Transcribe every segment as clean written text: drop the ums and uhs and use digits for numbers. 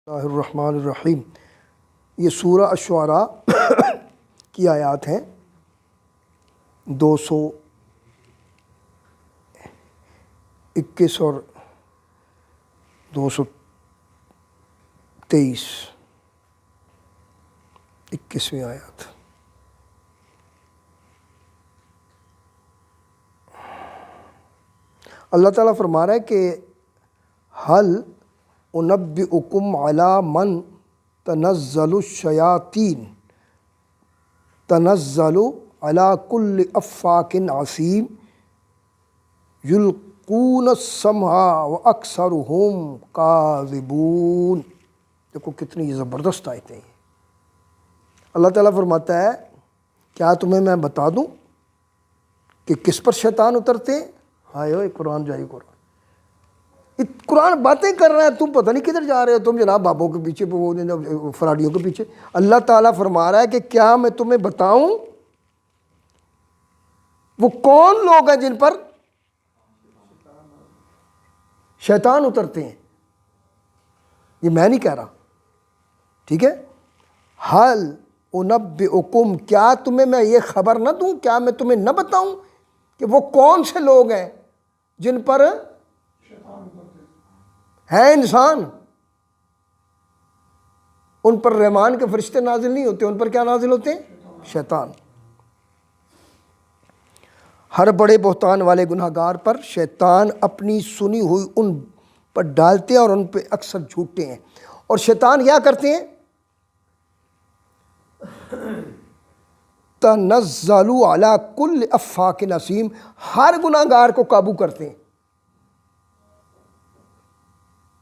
اللہ الرحمن الرحیم۔ یہ سورہ الشعراء کی آیات ہیں 221 اور 223، 21ویں آیات۔ اللہ تعالیٰ فرما رہا ہے کہ حل انبئکم علی من تنزل الشیاطین تنزل علی کل افاک عصیم یلقون السمع واکثرهم کاذبون۔ دیکھو کتنی زبردست آیتیں ہیں۔ اللہ تعالیٰ فرماتا ہے کیا تمہیں میں بتا دوں کہ کس پر شیطان اترتے ہیں؟ ہائے ہوئے قرآن جائی قرآن، قرآن باتیں کر رہا ہے، تم پتہ نہیں کدھر جا رہے ہو، تم جناب بابوں کے پیچھے وہ فراڈیوں کے پیچھے۔ اللہ تعالیٰ فرما رہا ہے کہ کیا میں تمہیں بتاؤں وہ کون لوگ ہیں جن پر شیطان اترتے ہیں؟ یہ میں نہیں کہہ رہا، ٹھیک ہے۔ حل انبئکم، کیا تمہیں میں یہ خبر نہ دوں، کیا میں تمہیں نہ بتاؤں کہ وہ کون سے لوگ ہیں جن پر ہے انسان، ان پر رحمان کے فرشتے نازل نہیں ہوتے، ان پر کیا نازل ہوتے ہیں؟ شیطان۔ ہر بڑے بہتان والے گناہ گار پر شیطان اپنی سنی ہوئی ان پر ڈالتے ہیں اور ان پہ اکثر جھوٹتے ہیں۔ اور شیطان کیا کرتے ہیں؟ تنزل علی کل افاک اثیم، ہر گناہ گار کو قابو کرتے ہیں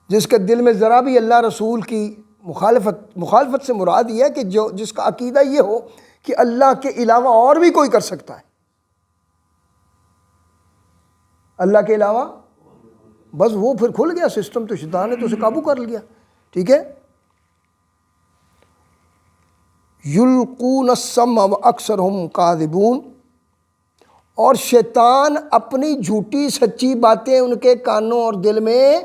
جس کے دل میں ذرا بھی اللہ رسول کی مخالفت سے مراد یہ ہے کہ جس کا عقیدہ یہ ہو کہ اللہ کے علاوہ اور بھی کوئی کر سکتا ہے، اللہ کے علاوہ، بس وہ پھر کھل گیا سسٹم، تو شیطان نے تو اسے قابو کر لیا، ٹھیک ہے۔ یلقون السمع واکثرهم کاذبون، اور شیطان اپنی جھوٹی سچی باتیں ان کے کانوں اور دل میں،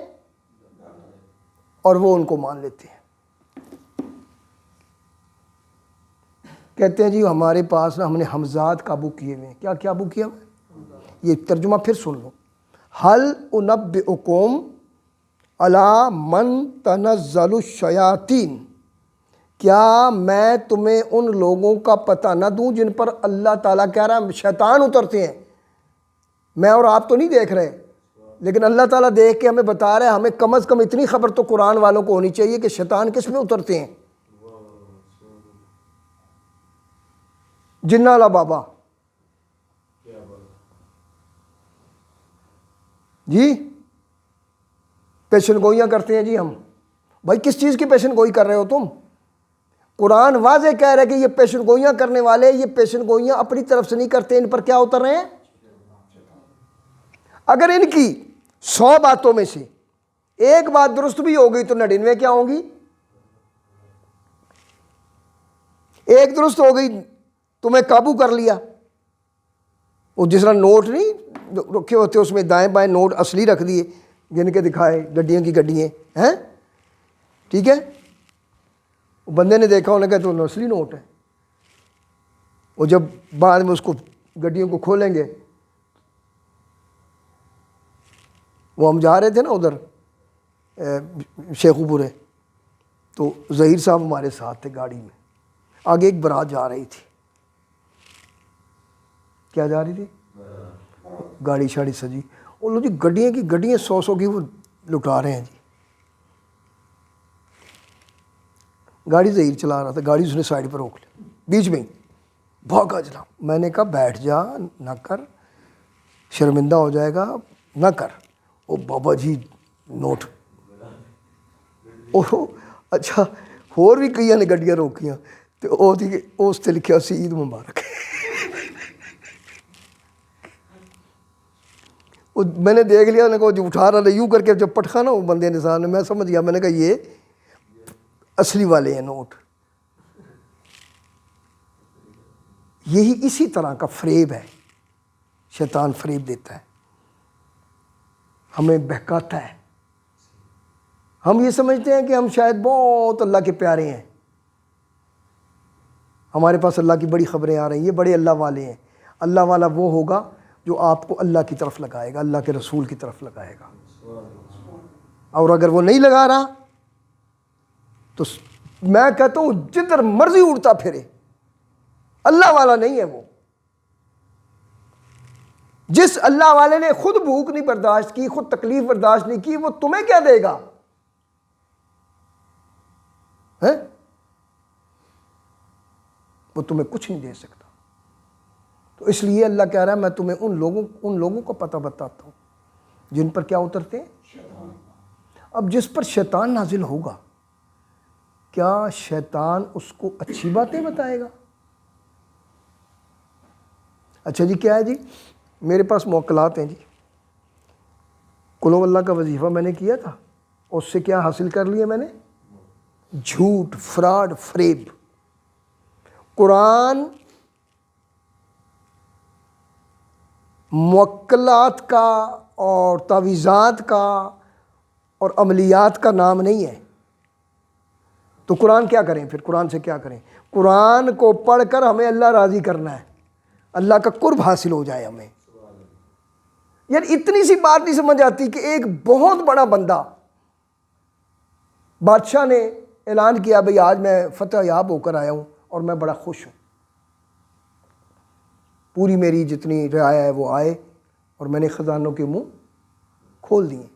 اور وہ ان کو مان لیتے ہیں۔ کہتے ہیں جی ہمارے پاس نا ہم نے حمزات قابو کیے ہوئے ہیں۔ کیا قابو کیا ہوئے؟ یہ ترجمہ پھر سن لو۔ حل انبئکم علی من تنزل الشیاطین، کیا میں تمہیں ان لوگوں کا پتہ نہ دوں جن پر اللہ تعالیٰ کہہ رہا ہے شیطان اترتے ہیں؟ میں اور آپ تو نہیں دیکھ رہے، لیکن اللہ تعالیٰ دیکھ کے ہمیں بتا رہا ہے۔ ہمیں کم از کم اتنی خبر تو قرآن والوں کو ہونی چاہیے کہ شیطان کس میں اترتے ہیں؟ جنہ والا بابا جی، پیشن گوئیاں کرتے ہیں جی ہم۔ بھائی کس چیز کی پیشن گوئی کر رہے ہو تم؟ قرآن واضح کہہ رہا ہے کہ یہ پیشن گوئیاں کرنے والے، یہ پیشن گوئیاں اپنی طرف سے نہیں کرتے، ان پر کیا اتر رہے ہیں؟ اگر ان کی 100 باتوں میں سے ایک بات درست بھی ہوگی تو 99 کیا ہوں گی؟ ایک درست ہو گئی، تمہیں قابو کر لیا۔ وہ جس طرح نوٹ نہیں رکھے ہوتے، اس میں دائیں بائیں نوٹ اصلی رکھ دیے، گن کے دکھائے، گڈیوں کی گڈیاں ہیں، ٹھیک ہے۔ بندے نے دیکھا، انہوں نے کہا تو اصلی نوٹ ہے۔ وہ جب بعد میں اس کو گڈیوں کو کھولیں گے، وہ ہم جا رہے تھے نا ادھر شیخو پورے، تو ظہیر صاحب ہمارے ساتھ تھے گاڑی میں، آگے ایک برات جا رہی تھی۔ کیا جا رہی تھی؟ گاڑی شاڑی سجی، وہ لوگ جی گڈیاں کی گڈیاں 100 کی وہ لٹا رہے ہیں جی۔ گاڑی ظہیر چلا رہا تھا، گاڑی اس نے سائڈ پر روک لی، بیچ میں بھاگا جناب۔ میں نے کہا بیٹھ جا، نہ کر، شرمندہ ہو جائے گا، نہ کر۔ او بابا جی نوٹ، او اچھا اور بھی کئی نے گڈیاں روکیاں، تو اس تے لکھیا سی عید مبارک۔ میں نے دیکھ لیا، جو اٹھا رہا یوں کر کے جب پٹخا نا وہ بندے نے سامنے، میں سمجھ گیا، میں نے کہا یہ اصلی والے ہیں نوٹ۔ یہی اسی طرح کا فریب ہے، شیطان فریب دیتا ہے، ہمیں بہکاتا ہے، ہم یہ سمجھتے ہیں کہ ہم شاید بہت اللہ کے پیارے ہیں، ہمارے پاس اللہ کی بڑی خبریں آ رہی ہیں، یہ بڑے اللہ والے ہیں۔ اللہ والا وہ ہوگا جو آپ کو اللہ کی طرف لگائے گا، اللہ کے رسول کی طرف لگائے گا، اور اگر وہ نہیں لگا رہا تو میں کہتا ہوں جدھر مرضی اڑتا پھرے، اللہ والا نہیں ہے وہ۔ جس اللہ والے نے خود بھوک نہیں برداشت کی، خود تکلیف برداشت نہیں کی، وہ تمہیں کیا دے گا؟ وہ تمہیں کچھ نہیں دے سکتا۔ تو اس لیے اللہ کہہ رہا ہے میں تمہیں ان لوگوں کو پتہ بتاتا ہوں جن پر کیا اترتے ہیں؟ اب جس پر شیطان نازل ہوگا، کیا شیطان اس کو اچھی باتیں بتائے گا؟ اچھا جی، کیا ہے جی؟ میرے پاس موکلات ہیں جی، قل ہو اللہ کا وظیفہ میں نے کیا تھا، اس سے کیا حاصل کر لیا میں نے؟ جھوٹ، فراڈ، فریب۔ قرآن موکلات کا اور تعویذات کا اور عملیات کا نام نہیں ہے۔ تو قرآن کیا کریں پھر؟ قرآن سے کیا کریں؟ قرآن کو پڑھ کر ہمیں اللہ راضی کرنا ہے، اللہ کا قرب حاصل ہو جائے ہمیں۔ یار اتنی سی بات نہیں سمجھ آتی کہ ایک بہت بڑا بندہ، بادشاہ نے اعلان کیا بھئی آج میں فتح یاب ہو کر آیا ہوں اور میں بڑا خوش ہوں، پوری میری جتنی رعایا ہے وہ آئے اور میں نے خزانوں کے منہ کھول دیے۔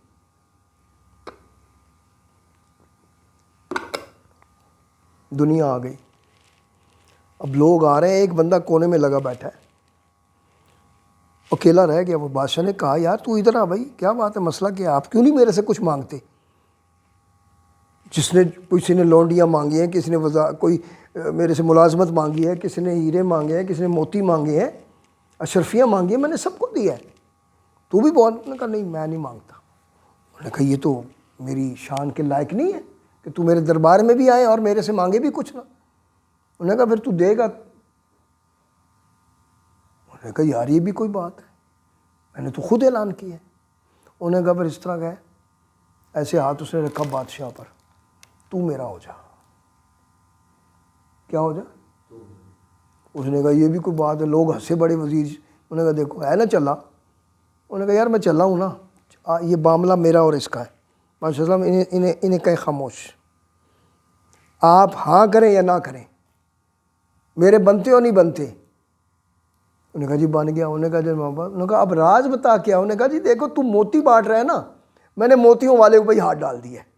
دنیا آ گئی، اب لوگ آ رہے ہیں، ایک بندہ کونے میں لگا بیٹھا ہے، اکیلا رہ گیا۔ وہ بادشاہ نے کہا یار تو ادھر آ بھائی، کیا بات ہے، مسئلہ کیا ہے، آپ کیوں نہیں میرے سے کچھ مانگتے؟ کسی نے لونڈیاں مانگی ہیں، کسی نے کوئی میرے سے ملازمت مانگی ہے، کسی نے ہیرے مانگے ہیں، کسی نے موتی مانگے ہیں، اشرفیاں مانگی ہیں، میں نے سب کو دیا ہے، تو بھی بہت۔ انہوں نے کہا نہیں میں نہیں مانگتا۔ انہوں نے کہا یہ تو میری شان کے لائق نہیں ہے کہ تو میرے دربار میں بھی آئے اور میرے سے مانگے بھی کچھ نہ۔ انہوں نے کہا پھر تو دے گا؟ انہوں نے کہا یار یہ بھی کوئی بات ہے، میں نے تو خود اعلان کیا ہے۔ انہوں نے کہا پھر اس طرح گئے، ایسے ہاتھ اس نے رکھا بادشاہ پر، تو میرا ہو جا۔ کیا ہو جا؟ اس نے کہا یہ بھی کوئی بات ہے؟ لوگ ہنسے بڑے وزیر۔ انہوں نے کہا دیکھو ہے نا چلا۔ انہوں نے کہا یار میں چلا ہوں نا، یہ معاملہ میرا اور اس کا ہے۔ بادشاہ صاحب انہیں کہیں خاموش، آپ ہاں کریں یا نہ کریں، میرے بنتے ہو نہیں بنتے؟ انہوں نے کہا جی بن گیا۔ انہوں نے کہا جی محبت، انہوں نے کہا اب راز بتا کیا؟ انہوں نے کہا جی دیکھو تم موتی بانٹ رہے ہیں نا، میں نے موتیوں والے کو بھائی ہاتھ ڈال دیا ہے۔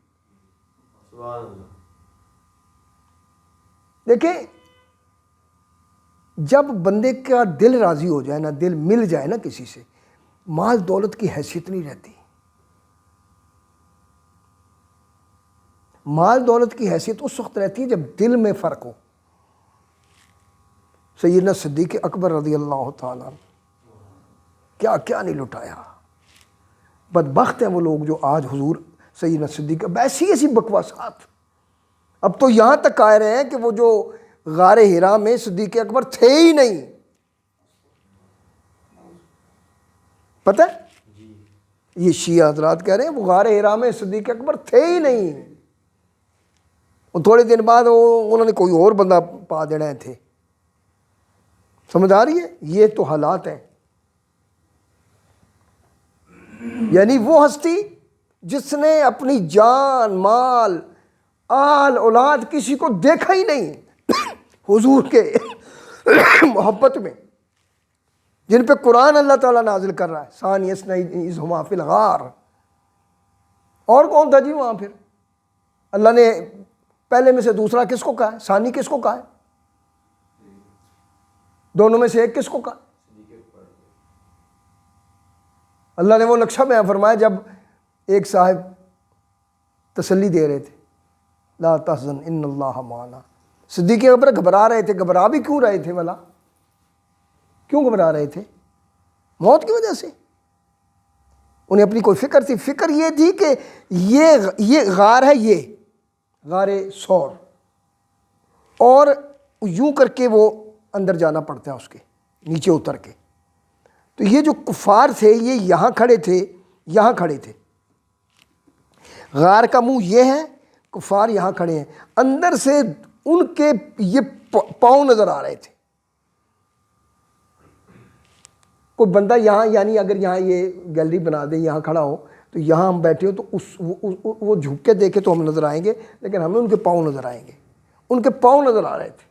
دیکھیں جب بندے کا دل راضی ہو جائے نا، دل مل جائے نا کسی سے، مال دولت کی حیثیت نہیں رہتی۔ مال دولت کی حیثیت اس وقت رہتی ہے جب دل میں فرق ہو۔ سیدنا صدیق اکبر رضی اللہ تعالیٰ کیا کیا نہیں لٹایا۔ بدبخت ہیں وہ لوگ جو آج حضور سیدنا صدیق، ایسی ایسی بکواسات۔ اب تو یہاں تک آ رہے ہیں کہ وہ جو غار حرا میں صدیق اکبر تھے ہی نہیں، پتہ ہے؟ یہ شیعہ حضرات کہہ رہے ہیں وہ غار حرا میں صدیق اکبر تھے ہی نہیں، اور تھوڑے دن بعد انہوں نے کوئی اور بندہ پا دینا تھے۔ سمجھ آ رہی ہے؟ یہ تو حالات ہیں۔ یعنی وہ ہستی جس نے اپنی جان، مال، آل، اولاد کسی کو دیکھا ہی نہیں حضور کے محبت میں، جن پہ قرآن اللہ تعالیٰ نازل کر رہا ہے، ثانی اثنین اذ ہما فی الغار۔ اور کون تھا جی وہاں پھر؟ اللہ نے پہلے میں سے دوسرا کس کو کہا ہے؟ ثانی کس کو کہا ہے؟ دونوں میں سے ایک کس کو کہا؟ اللہ نے وہ نقشہ بیان فرمایا جب ایک صاحب تسلی دے رہے تھے، لا تحزن ان اللہ معنا۔ صدیق اکبر گھبرا رہے تھے، گھبرا بھی کیوں رہے تھے بھلا؟ کیوں گھبرا رہے تھے؟ موت کی وجہ سے۔ انہیں اپنی کوئی فکر تھی، فکر یہ تھی کہ یہ غار ہے، یہ غار سور، اور یوں کر کے وہ اندر جانا پڑتا ہے اس کے نیچے اتر کے۔ تو یہ جو کفار تھے یہ یہاں کھڑے تھے، یہاں کھڑے تھے، غار کا منہ یہ ہے، کفار یہاں کھڑے ہیں، اندر سے ان کے یہ پاؤں نظر آ رہے تھے. کوئی بندہ یہاں، یعنی اگر یہاں یہ گیلری بنا دے، یہاں کھڑا ہو تو یہاں ہم بیٹھے ہو تو وہ جھک کے دیکھے تو ہم نظر آئیں گے، لیکن ہمیں ان کے پاؤں نظر آئیں گے. ان کے پاؤں نظر آ رہے تھے.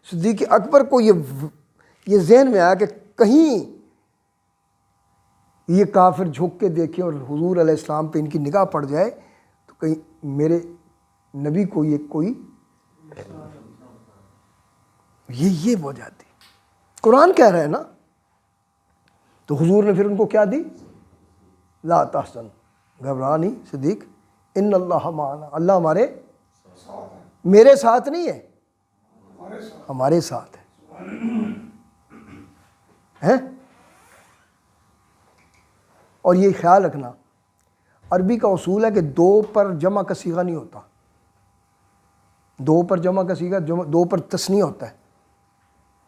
صدیق اکبر کو یہ ذہن میں آیا کہ کہیں یہ کافر جھک کے دیکھیں اور حضور علیہ السلام پہ ان کی نگاہ پڑ جائے تو کہیں میرے نبی کو یہ کوئی یہ ہو جاتی. قرآن کہہ رہے ہیں نا. تو حضور نے پھر ان کو کیا دی؟ لا تحزن، گھبرا نہیں صدیق، ان اللہ معنا، اللہ ہمارے میرے ساتھ نہیں ہے، ہمارے ساتھ ہے. اور یہ خیال رکھنا، عربی کا اصول ہے کہ دو پر جمع کا صیغہ نہیں ہوتا. دو پر جمع کا صیغہ، دو پر تثنیہ ہوتا ہے،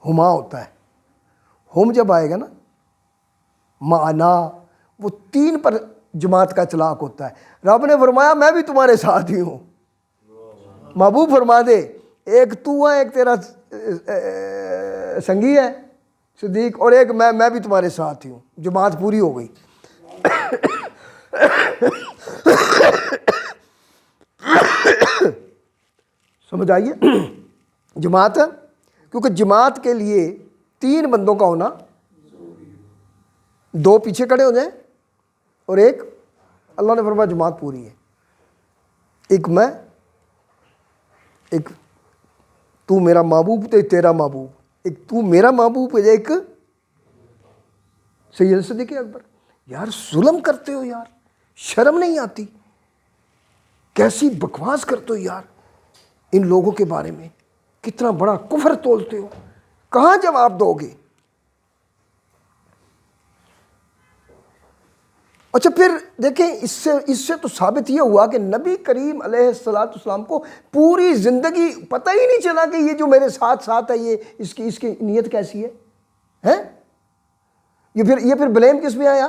ہما ہوتا ہے. ہم جب آئے گا نا معنا، وہ تین پر جماعت کا اطلاق ہوتا ہے. رب نے فرمایا میں بھی تمہارے ساتھ ہی ہوں. محبوب فرما دے ایک تو ہے، ایک تیرا سنگی ہے صدیق، اور ایک میں بھی تمہارے ساتھ ہی ہوں. جماعت پوری ہو گئی. سمجھ آئیے جماعت، کیونکہ جماعت کے لیے تین بندوں کا ہونا، دو پیچھے کھڑے ہو جائیں اور ایک، اللہ نے فرمایا جماعت پوری ہے. ایک میں، ایک تو میرا محبوب تو تیرا محبوب، ایک تو میرا محبوب ہے، ایک سید صدیق اکبر. یار ظلم کرتے ہو یار، شرم نہیں آتی؟ کیسی بکواس کرتے ہو یار ان لوگوں کے بارے میں، کتنا بڑا کفر تولتے ہو، کہاں جواب دو گے؟ اچھا پھر دیکھیں اس سے تو ثابت یہ ہوا کہ نبی کریم علیہ السلام کو پوری زندگی پتہ ہی نہیں چلا کہ یہ جو میرے ساتھ ساتھ ہے یہ اس کی نیت کیسی ہے. یہ پھر بلیم کس میں آیا؟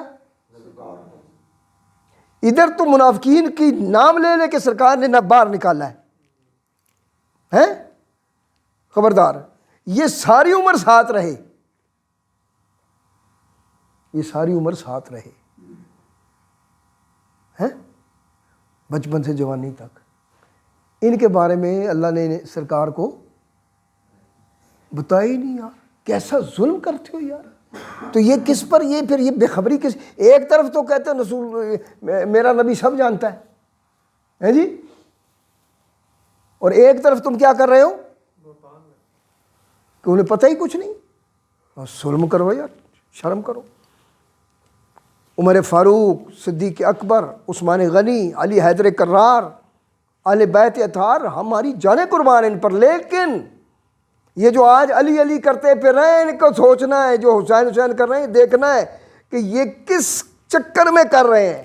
ادھر تو منافقین کی نام لے لے کے سرکار نے نہ باہر نکالا ہے. خبردار، یہ ساری عمر ساتھ رہے، یہ ساری عمر ساتھ رہے، بچپن سے جوانی تک. ان کے بارے میں اللہ نے سرکار کو بتایا ہی نہیں. یار کیسا ظلم کرتے ہو یار. تو یہ کس پر، یہ پھر یہ بے خبری کس؟ ایک طرف تو کہتے ہیں رسول میرا نبی سب جانتا ہے جی، اور ایک طرف تم کیا کر رہے ہو کہ انہیں پتہ ہی کچھ نہیں. اور ظلم کرو یار، شرم کرو. عمر فاروق، صدیق اکبر، عثمان غنی، علی حیدر کرار، اہل بیت اطہار، ہماری جانیں قربان ان پر. لیکن یہ جو آج علی علی کرتے پھر رہے ہیں، ان کو سوچنا ہے، جو حسین حسین کر رہے ہیں دیکھنا ہے کہ یہ کس چکر میں کر رہے ہیں.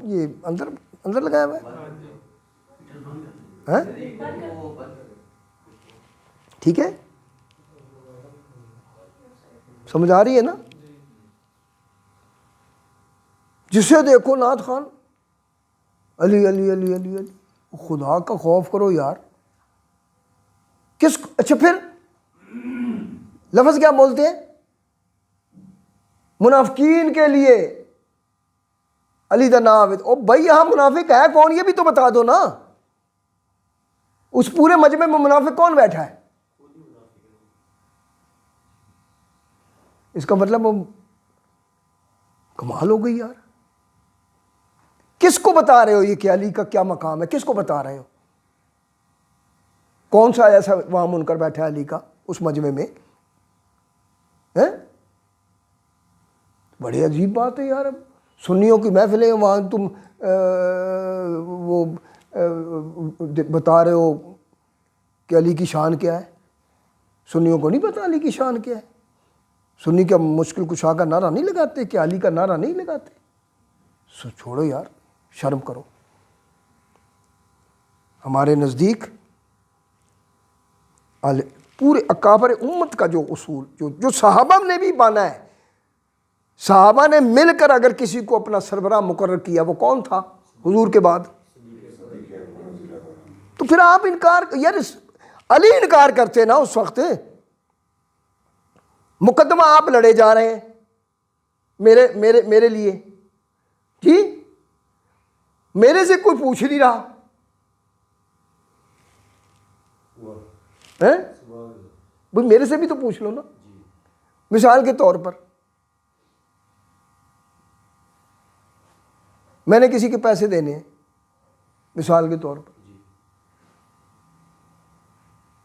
یہ اندر لگایا ہوا ہے، ٹھیک ہے، سمجھ آ رہی ہے نا؟ جسے دیکھو نعت خان، علی علی علی علی علی. خدا کا خوف کرو یار. اچھا پھر لفظ کیا بولتے ہیں منافقین کے لیے؟ علی دا نام. او بھائی یہاں منافق ہے کون یہ بھی تو بتا دو نا. اس پورے مجمع میں منافق کون بیٹھا ہے؟ اس کا مطلب کمال ہو گئی یار. کس کو بتا رہے ہو یہ کہ علی کا کیا مقام ہے؟ کس کو بتا رہے ہو؟ کون سا ایسا وہاں منکر بیٹھا ہے علی کا اس مجمع میں؟ بڑی عجیب بات ہے یار. سنیوں کی محفلیں وہاں تم وہ بتا رہے ہو کہ علی کی شان کیا ہے. سنیوں کو نہیں پتا علی کی شان کیا ہے. سنی کا مشکل کشا کا نعرہ نہیں لگاتے کہ علی کا نعرہ نہیں لگاتے. چھوڑو یار، شرم کرو. ہمارے نزدیک پورے اکابر امت کا جو اصول جو صحابہ نے بھی مانا ہے صحابہ نے مل کر اگر کسی کو اپنا سربراہ مقرر کیا، وہ کون تھا حضور کے بعد؟ تو پھر آپ انکار، یار علی انکار کرتے نا اس وقت، مقدمہ آپ لڑے جا رہے ہیں میرے لیے، جی میرے سے کوئی پوچھ نہیں رہا بھئی، میرے سے بھی تو پوچھ لو نا۔ مثال کے طور پر میں نے کسی کے پیسے دینے ہیں، مثال کے طور پر،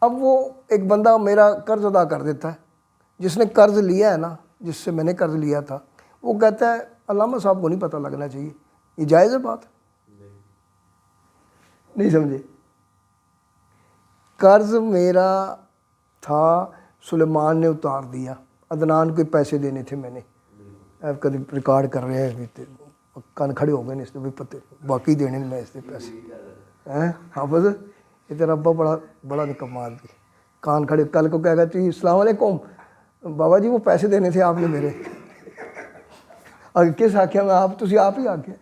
اب وہ ایک بندہ میرا قرض ادا کر دیتا ہے، جس نے قرض لیا ہے نا، جس سے میں نے قرض لیا تھا، وہ کہتا ہے علامہ صاحب کو نہیں پتہ لگنا چاہیے، یہ جائز ہے بات؟ نہیں سمجھے؟ قرض میرا تھا، سلیمان نے اتار دیا، عدنان کو پیسے دینے تھے میں نے، اب کبھی ریکارڈ کر رہے ہیں، کان کھڑے ہو گئے نہیں، اس نے بھی پتے باقی دینے میں اس نے پیسے، حافظ یہ تیرا ابا بڑا نکما آدمی، کان کھڑے، کل کو کہے گا جی السلام علیکم بابا جی وہ پیسے دینے تھے آپ نے میرے، اور کس آخیا میں آپ تسی آپ ہی آخیا،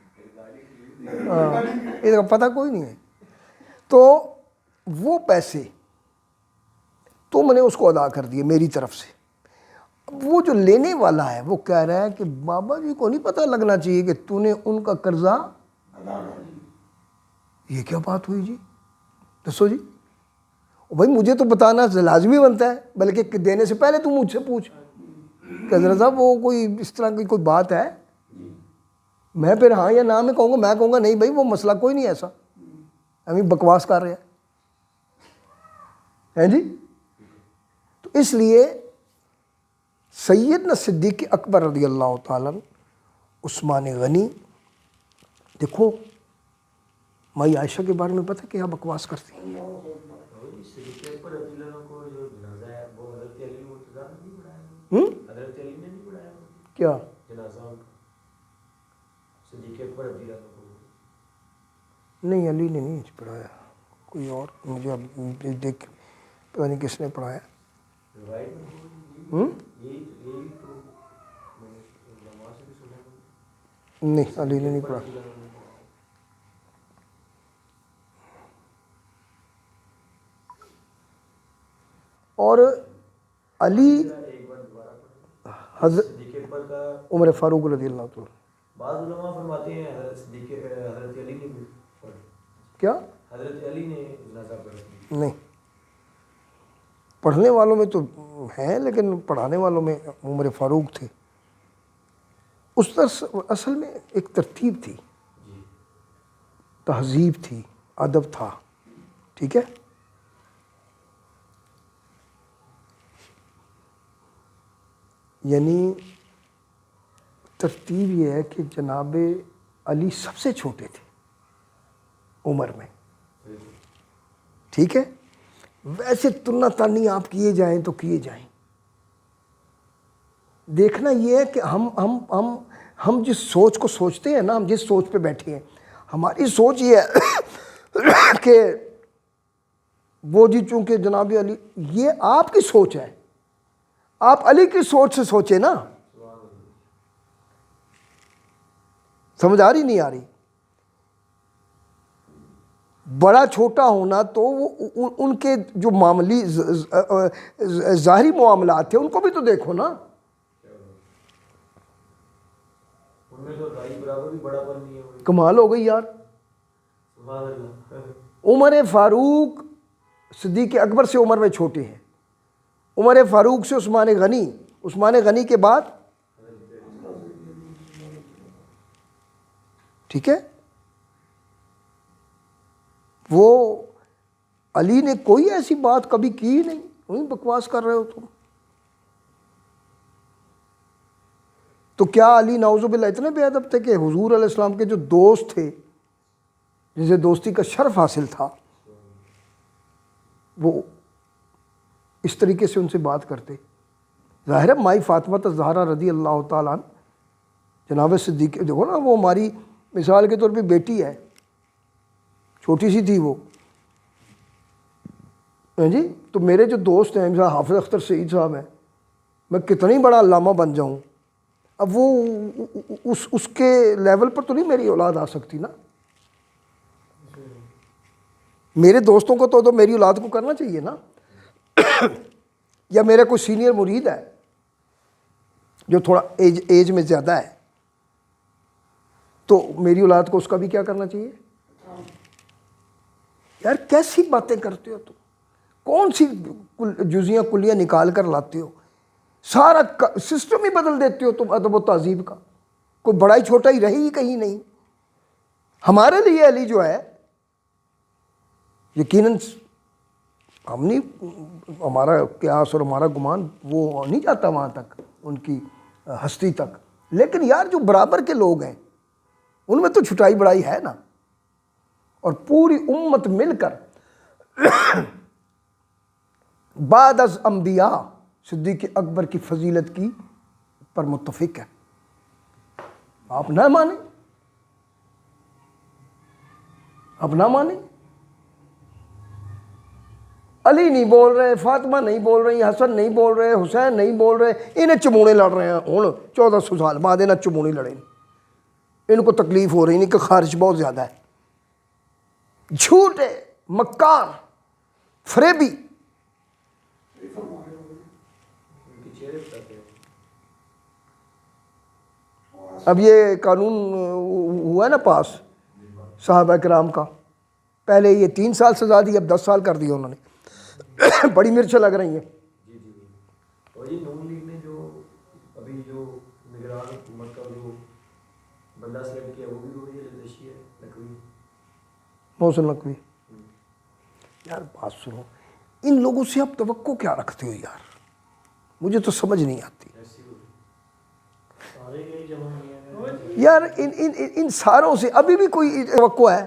ہاں یہ پتہ کوئی نہیں ہے۔ تو وہ پیسے تو میں نے اس کو ادا کر دیے میری طرف سے، وہ جو لینے والا ہے وہ کہہ رہا ہے کہ بابا جی کو نہیں پتہ لگنا چاہیے کہ تو نے ان کا قرضہ، یہ کیا بات ہوئی جی، دسو جی، بھائی مجھے تو بتانا لازمی بنتا ہے، بلکہ دینے سے پہلے تو مجھ سے پوچھ کہ حضرت صاحب وہ کوئی اس طرح کی کوئی بات ہے، میں پھر ہاں یا نہ میں کہوں گا، میں کہوں گا نہیں بھائی وہ مسئلہ کوئی نہیں ایسا، ہمیں بکواس کر رہے ہیں جی۔ تو اس لیے سیدنا صدیق اکبر رضی اللہ تعالیٰ عثمان غنی، دیکھو مائی عائشہ کے بارے میں پتہ کیا بکواس کرتی ہیں، کیا نہیں علی نے نہیں پڑھایا، کوئی اور، مجھے اب دیکھ پتہ نہیں کس نے پڑھایا، نہیں علی نے نہیں پڑھا۔ اور علی حضرت عمر فاروق رضی اللہ عنہ، بعض علماء فرماتے ہیں حضرت علی نے کیا حضرت علی نے جنازہ پڑھا، نہیں، پڑھنے والوں میں تو ہیں لیکن پڑھانے والوں میں عمر فاروق تھے۔ اس طرح اصل میں ایک ترتیب تھی، تہذیب تھی، ادب تھا، ٹھیک ہے۔ یعنی ترتیب یہ ہے کہ جناب علی سب سے چھوٹے تھے عمر میں، ٹھیک ہے، ویسے تلنا تانی آپ کیے جائیں تو کیے جائیں، دیکھنا یہ ہے کہ ہم جس سوچ کو سوچتے ہیں نا، ہم جس سوچ پہ بیٹھے ہیں، ہماری سوچ یہ ہے کہ وہ جی چونکہ جناب علی، یہ آپ کی سوچ ہے، آپ علی کی سوچ سے سوچے نا، سمجھ آ رہی نہیں آ رہی؟ بڑا چھوٹا ہونا تو وہ ان کے جو معاملی ظاہری معاملات تھے ان کو بھی تو دیکھو نا، ان میں تو بھائی برابر بھی بڑا پر نہیں ہے، کمال ہو گئی یار۔ عمر فاروق صدیق اکبر سے عمر میں چھوٹے ہیں، عمر فاروق سے عثمان غنی، عثمان غنی کے بعد، ٹھیک ہے، وہ علی نے کوئی ایسی بات کبھی کی نہیں، وہیں بکواس کر رہے ہو تم۔ تو کیا علی نعوذ باللہ اتنے بے ادب تھے کہ حضور علیہ السلام کے جو دوست تھے، جسے دوستی کا شرف حاصل تھا، وہ اس طریقے سے ان سے بات کرتے؟ ظاہر ہے مائی فاطمہ الزہرا رضی اللہ تعالیٰ عنہ، جناب صدیق، دیکھو نا وہ ہماری مثال کے طور پہ بیٹی ہے، چھوٹی سی تھی وہ، جی، تو میرے جو دوست ہیں مثلا حافظ اختر سعید صاحب ہیں، میں کتنی بڑا علامہ بن جاؤں، اب وہ اس کے لیول پر تو نہیں میری اولاد آ سکتی نا. میرے دوستوں کو تو میری اولاد کو کرنا چاہیے نا. یا میرا کوئی سینئر مرید ہے جو تھوڑا ایج میں زیادہ ہے تو میری اولاد کو اس کا بھی کیا کرنا چاہیے. یار کیسی باتیں کرتے ہو تم, کون سی جزیاں کلیاں نکال کر لاتے ہو, سارا سسٹم ہی بدل دیتے ہو تم ادب و تہذیب کا. کوئی بڑا ہی چھوٹا ہی رہی ہی کہیں نہیں. ہمارے لیے علی جو ہے یقیناً ہم نہیں, ہمارا قیاس اور ہمارا گمان وہ نہیں جاتا وہاں تک, ان کی ہستی تک, لیکن یار جو برابر کے لوگ ہیں ان میں تو چھٹائی بڑائی ہے نا. اور پوری امت مل کر بعد از انبیاء صدیق اکبر کی فضیلت کی پر متفق ہے. آپ نہ مانیں, آپ نہ مانیں. علی نہیں بول رہے, فاطمہ نہیں بول رہی, حسن نہیں بول رہے, حسین نہیں بول رہے, انہیں چمونے لڑ رہے ہیں. ہوں 1400 سال بعد انہیں چمونے لڑے, ان کو تکلیف ہو رہی نہیں کہ خارج بہت زیادہ ہے. جھوٹے, مکار, فریبی. اب یہ قانون ہوا ہے نا پاس صحابہ کرام کا, پہلے یہ 3 سال سزا دی, اب 10 سال کر دیا انہوں نے. بڑی مرچیں لگ رہی ہیں. اور یہ نون لیگ نے جو ابھی جو نگران حکومت کا جو بندہ سلیکٹ کیا وہ بھی ہو رہی ہے, لدشی ہے, نقوی, محسن نقوی. یار بات سنو, ان لوگوں سے آپ توقع کیا رکھتے ہو یار, مجھے تو سمجھ نہیں آتی. یار ان ساروں سے ابھی بھی کوئی توقع ہے؟